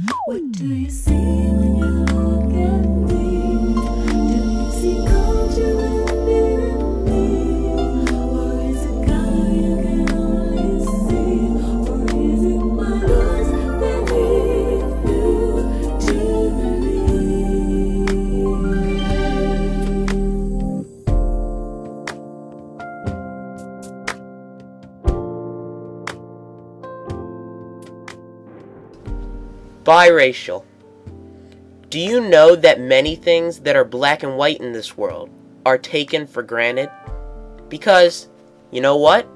What do you see when you look at me? Do you see culture in me? Or is it color you can only see? Or is it my eyes that lead you to believe? Biracial. Do you know that many things that are black and white in this world are taken for granted? Because, you know what?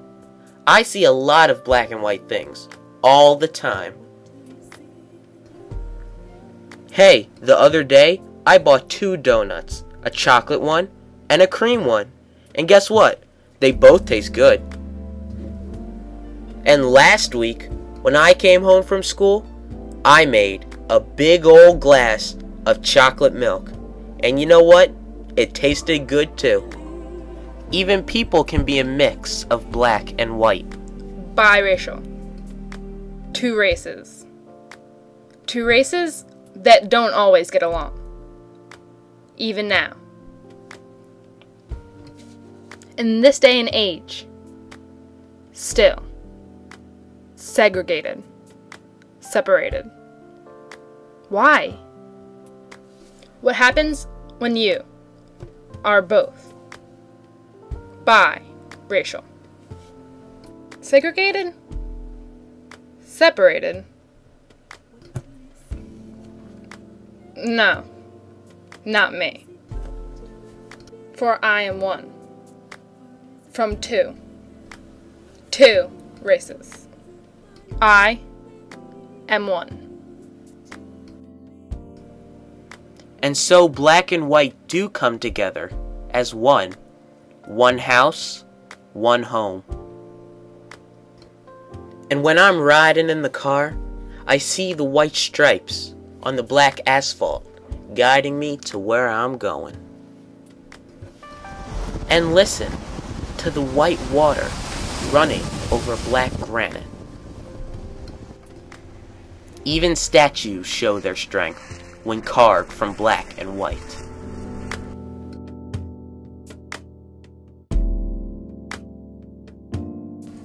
I see a lot of black and white things all the time. Hey, the other day, I bought 2 donuts, a chocolate one and a cream one. And guess what? They both taste good. And last week, when I came home from school, I made a big old glass of chocolate milk. And you know what? It tasted good too. Even people can be a mix of black and white. Biracial. 2 races. 2 races that don't always get along. Even now. In this day and age, still segregated. Separated. Why? What happens when you are both biracial? Segregated? Separated? No, not me. For I am one. From 2 races. I am one. And so black and white do come together as one. One house, one home. And when I'm riding in the car, I see the white stripes on the black asphalt guiding me to where I'm going. And listen to the white water running over black granite. Even statues show their strength when carved from black and white.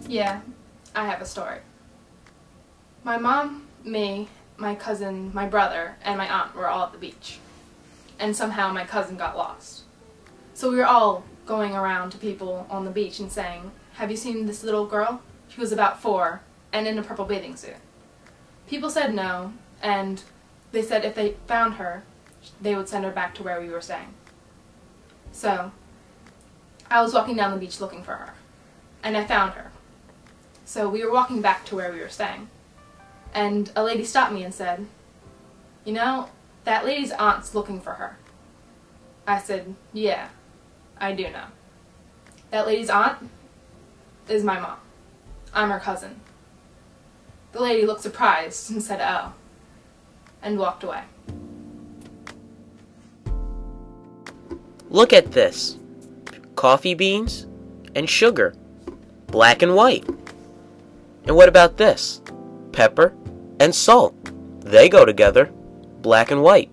Yeah, I have a story. My mom, me, my cousin, my brother, and my aunt were all at the beach. And somehow my cousin got lost. So we were all going around to people on the beach and saying, "Have you seen this little girl? She was about 4 and in a purple bathing suit." People said no, and they said if they found her, they would send her back to where we were staying. So, I was walking down the beach looking for her, and I found her. So we were walking back to where we were staying, and a lady stopped me and said, "You know, that lady's aunt's looking for her." I said, "Yeah, I do know. That lady's aunt is my mom. I'm her cousin." The lady looked surprised and said, "Oh," and walked away. Look at this. Coffee beans and sugar. Black and white. And what about this? Pepper and salt. They go together. Black and white.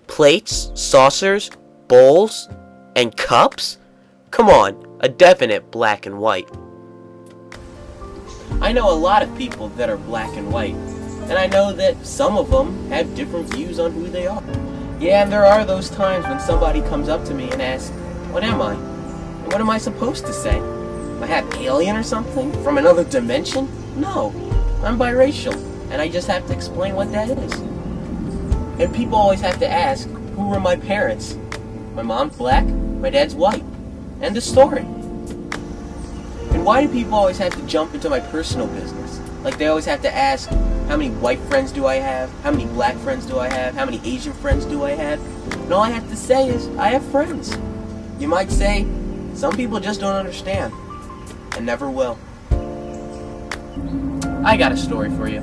Plates, saucers, bowls, and cups? Come on, a definite black and white. I know a lot of people that are black and white, and I know that some of them have different views on who they are. Yeah, and there are those times when somebody comes up to me and asks, "What am I? And what am I supposed to say? Am I half alien or something? From another dimension?" No, I'm biracial, and I just have to explain what that is. And people always have to ask, who were my parents? My mom's black, my dad's white. End of story. And why do people always have to jump into my personal business? Like they always have to ask, how many white friends do I have? How many black friends do I have? How many Asian friends do I have? And all I have to say is, I have friends. You might say, some people just don't understand, and never will. I got a story for you.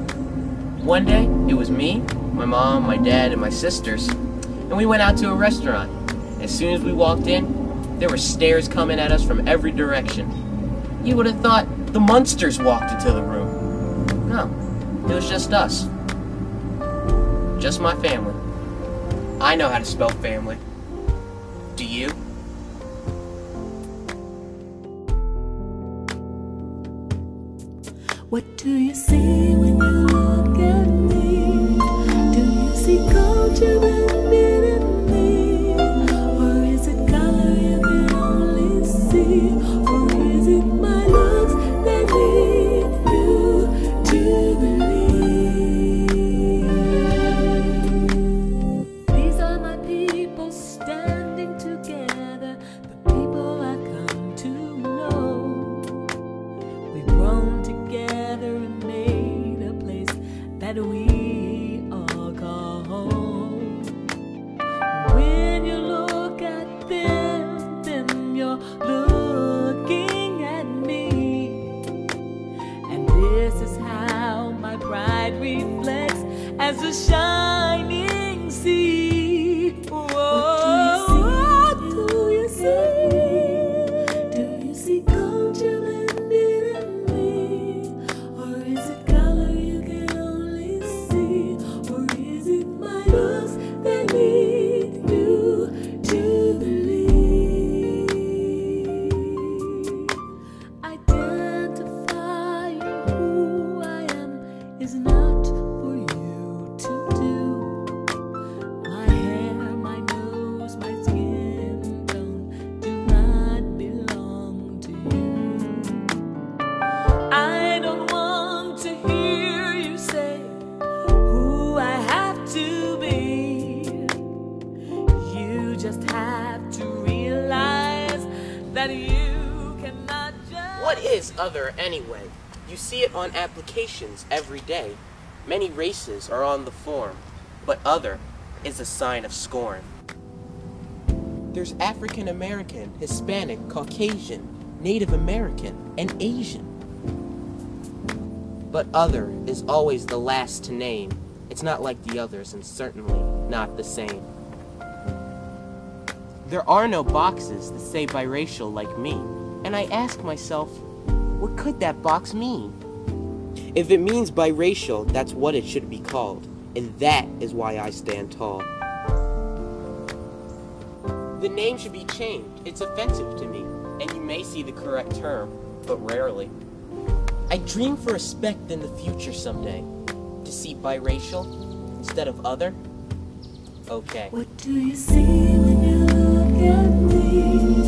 One day, it was me, my mom, my dad, and my sisters, and we went out to a restaurant. As soon as we walked in, there were stares coming at us from every direction. You would have thought the Munsters walked into the room. No, It was just us. Just my family. I know how to spell family. Do you? What do you see when you look at me? Do you see culture and beauty in me? Or is it color you can only see? Or is it my looks that lead you to believe? These are my people standing together, the people I've come to know. We've grown together and made a place that we all call home. When you look at them, then you're looking at me. And this is how my pride reflects as a shining sea. What do you see? Do you see culture and beauty in me? Or is it color you can only see? Or is it my looks that lead you to believe? Identifying who I am is not for you to do. My hair, my nose, my skin tone do not belong to you. I don't want to hear you say who I have to be. You just have to realize that you cannot just. What is other anyway? You see it on applications every day. Many races are on the form, but other is a sign of scorn. There's African American, Hispanic, Caucasian, Native American, and Asian. But other is always the last to name. It's not like the others and certainly not the same. There are no boxes that say biracial like me, and I ask myself, what could that box mean? If it means biracial, that's what it should be called, and that is why I stand tall. The name should be changed. It's offensive to me, and you may see the correct term, but rarely. I dream for respect in the future someday, to see biracial instead of other. Okay. What do you see when you look at me?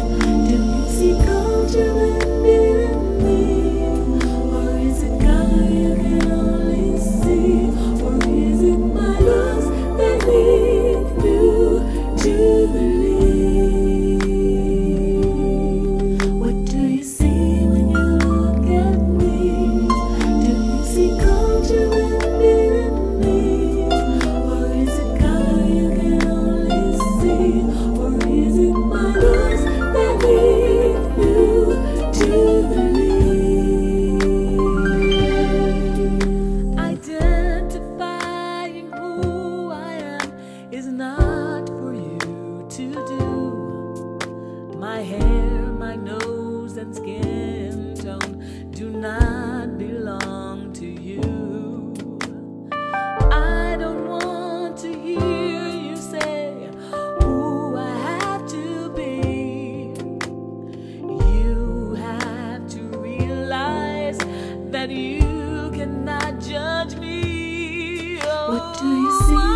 Do you see culture and beauty in me? Or is it color you can only see? Or is it my looks that lead you to believe? What do you see when you look at me? Do you see culture and beauty in me? Or is it color you can only see? Or is it my looks that lead you to believe? Identifying who I am is not for you to do. My hair, my nose, and skin tone do not belong to you. I don't want to hear you say who I have to be. You have to realize that you cannot judge me. What do you see